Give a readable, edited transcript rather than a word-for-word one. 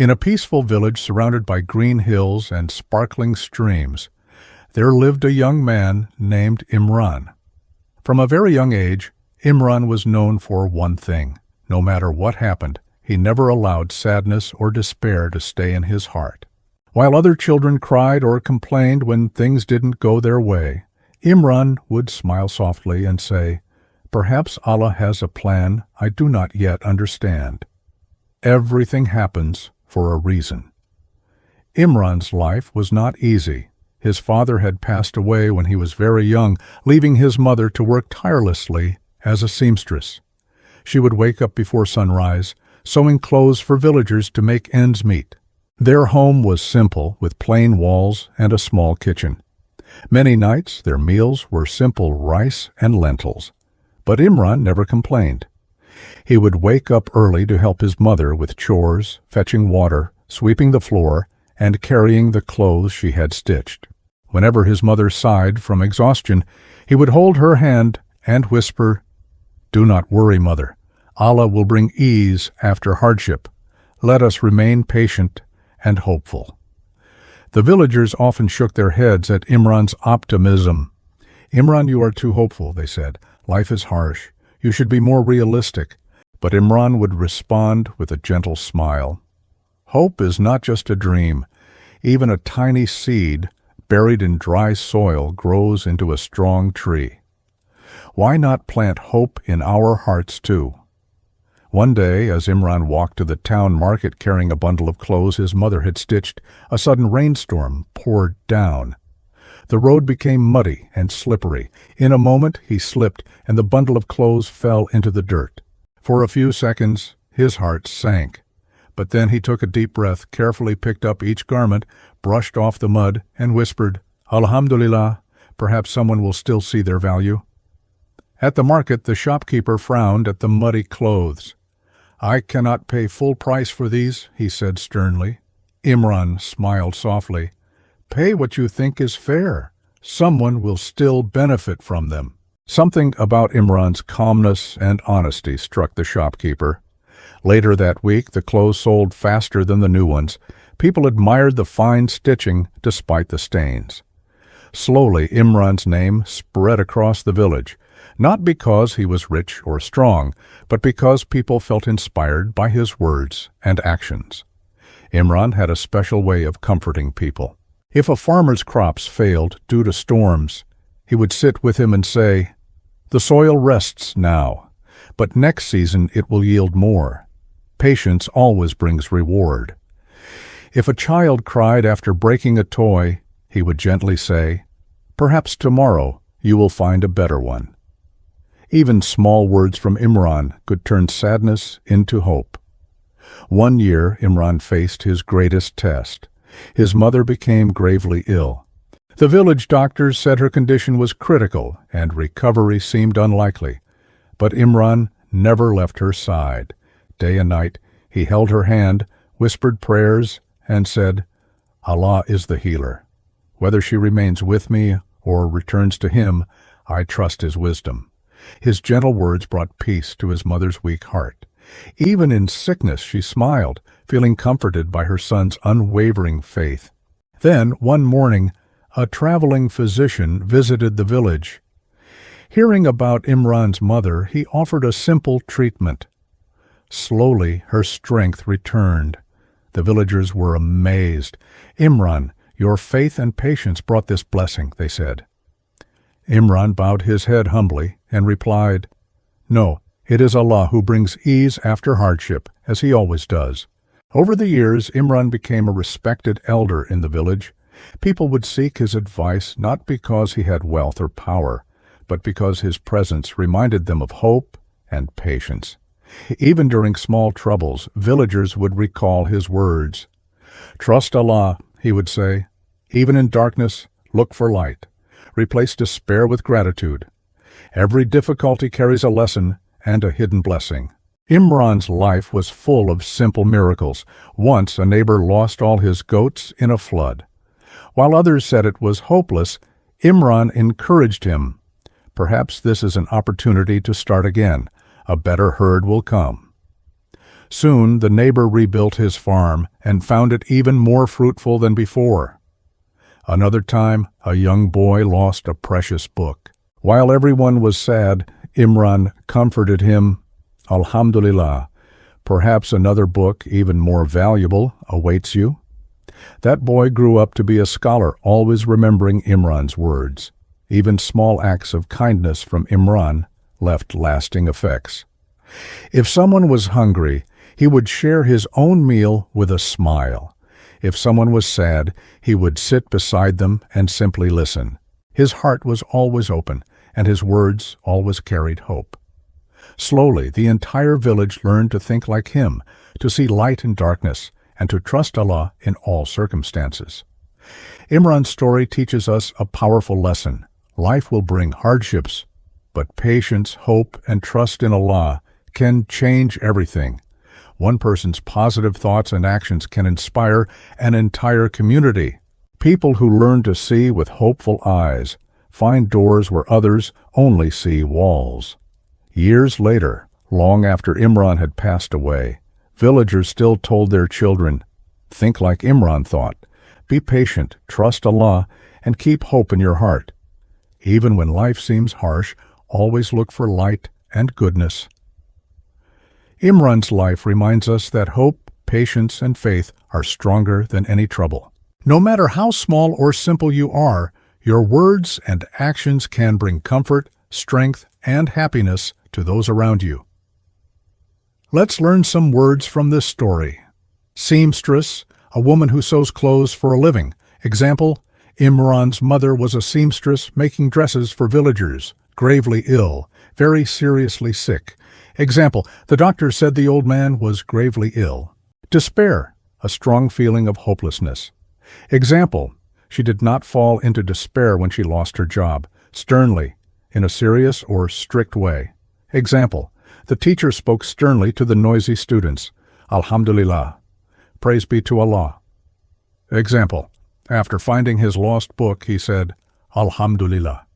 In a peaceful village surrounded by green hills and sparkling streams, there lived a young man named Imran. From a very young age, Imran was known for one thing. No matter what happened, he never allowed sadness or despair to stay in his heart. While other children cried or complained when things didn't go their way, Imran would smile softly and say, "Perhaps Allah has a plan I do not yet understand. Everything happens for a reason." Imran's life was not easy. His father had passed away when he was very young, leaving his mother to work tirelessly as a seamstress. She would wake up before sunrise, sewing clothes for villagers to make ends meet. Their home was simple, with plain walls and a small kitchen. Many nights their meals were simple rice and lentils. But Imran never complained. He would wake up early to help his mother with chores, fetching water, sweeping the floor, and carrying the clothes she had stitched. Whenever his mother sighed from exhaustion, he would hold her hand and whisper, "Do not worry, mother. Allah will bring ease after hardship. Let us remain patient and hopeful." The villagers often shook their heads at Imran's optimism. "Imran, you are too hopeful," they said. "Life is harsh. You should be more realistic." But Imran would respond with a gentle smile. "Hope is not just a dream. Even a tiny seed buried in dry soil grows into a strong tree. Why not plant hope in our hearts too?" One day, as Imran walked to the town market carrying a bundle of clothes his mother had stitched, a sudden rainstorm poured down. The road became muddy and slippery. In a moment he slipped, and the bundle of clothes fell into the dirt. For a few seconds his heart sank. But then he took a deep breath, carefully picked up each garment, brushed off the mud, and whispered, "Alhamdulillah, perhaps someone will still see their value." At the market, the shopkeeper frowned at the muddy clothes. "I cannot pay full price for these," he said sternly. Imran smiled softly. "Pay what you think is fair. Someone will still benefit from them." Something about Imran's calmness and honesty struck the shopkeeper. Later that week, the clothes sold faster than the new ones. People admired the fine stitching despite the stains. Slowly, Imran's name spread across the village, not because he was rich or strong, but because people felt inspired by his words and actions. Imran had a special way of comforting people. If a farmer's crops failed due to storms, he would sit with him and say, "The soil rests now, but next season it will yield more. Patience always brings reward." If a child cried after breaking a toy, he would gently say, "Perhaps tomorrow you will find a better one." Even small words from Imran could turn sadness into hope. One year, Imran faced his greatest test. His mother became gravely ill. The village doctors said her condition was critical and recovery seemed unlikely. But Imran never left her side. Day and night, he held her hand, whispered prayers, and said, "Allah is the healer. Whether she remains with me or returns to him, I trust his wisdom." His gentle words brought peace to his mother's weak heart. Even in sickness she smiled, feeling comforted by her son's unwavering faith. Then, one morning, a traveling physician visited the village. Hearing about Imran's mother, he offered a simple treatment. Slowly, her strength returned. The villagers were amazed. "Imran, your faith and patience brought this blessing," they said. Imran bowed his head humbly and replied, "No, it is Allah who brings ease after hardship, as he always does." Over the years, Imran became a respected elder in the village. People would seek his advice not because he had wealth or power, but because his presence reminded them of hope and patience. Even during small troubles, villagers would recall his words. "Trust Allah," he would say. "Even in darkness, look for light. Replace despair with gratitude. Every difficulty carries a lesson and a hidden blessing." Imran's life was full of simple miracles. Once a neighbor lost all his goats in a flood. While others said it was hopeless, Imran encouraged him. "Perhaps this is an opportunity to start again. A better herd will come." Soon the neighbor rebuilt his farm and found it even more fruitful than before. Another time, a young boy lost a precious book. While everyone was sad, Imran comforted him. Alhamdulillah, perhaps another book, even more valuable, awaits you. That boy grew up to be a scholar, always remembering Imran's words. Even small acts of kindness from Imran left lasting effects. If someone was hungry, he would share his own meal with a smile. If someone was sad, he would sit beside them and simply listen. His heart was always open, and his words always carried hope. Slowly, the entire village learned to think like him, to see light in darkness, and to trust Allah in all circumstances. Imran's story teaches us a powerful lesson. Life will bring hardships, but patience, hope, and trust in Allah can change everything. One person's positive thoughts and actions can inspire an entire community. People who learn to see with hopeful eyes find doors where others only see walls. Years later, long after Imran had passed away, villagers still told their children, "Think like Imran thought. Be patient, trust Allah, and keep hope in your heart. Even when life seems harsh, always look for light and goodness." Imran's life reminds us that hope, patience, and faith are stronger than any trouble. No matter how small or simple you are, your words and actions can bring comfort, strength, and happiness to those around you. Let's learn some words from this story. Seamstress, a woman who sews clothes for a living. Example, Imran's mother was a seamstress making dresses for villagers, gravely ill, very seriously sick. Example, the doctor said the old man was gravely ill. Despair, a strong feeling of hopelessness. Example, she did not fall into despair when she lost her job, sternly, in a serious or strict way. Example, the teacher spoke sternly to the noisy students. Alhamdulillah, praise be to Allah. Example, after finding his lost book, he said, Alhamdulillah.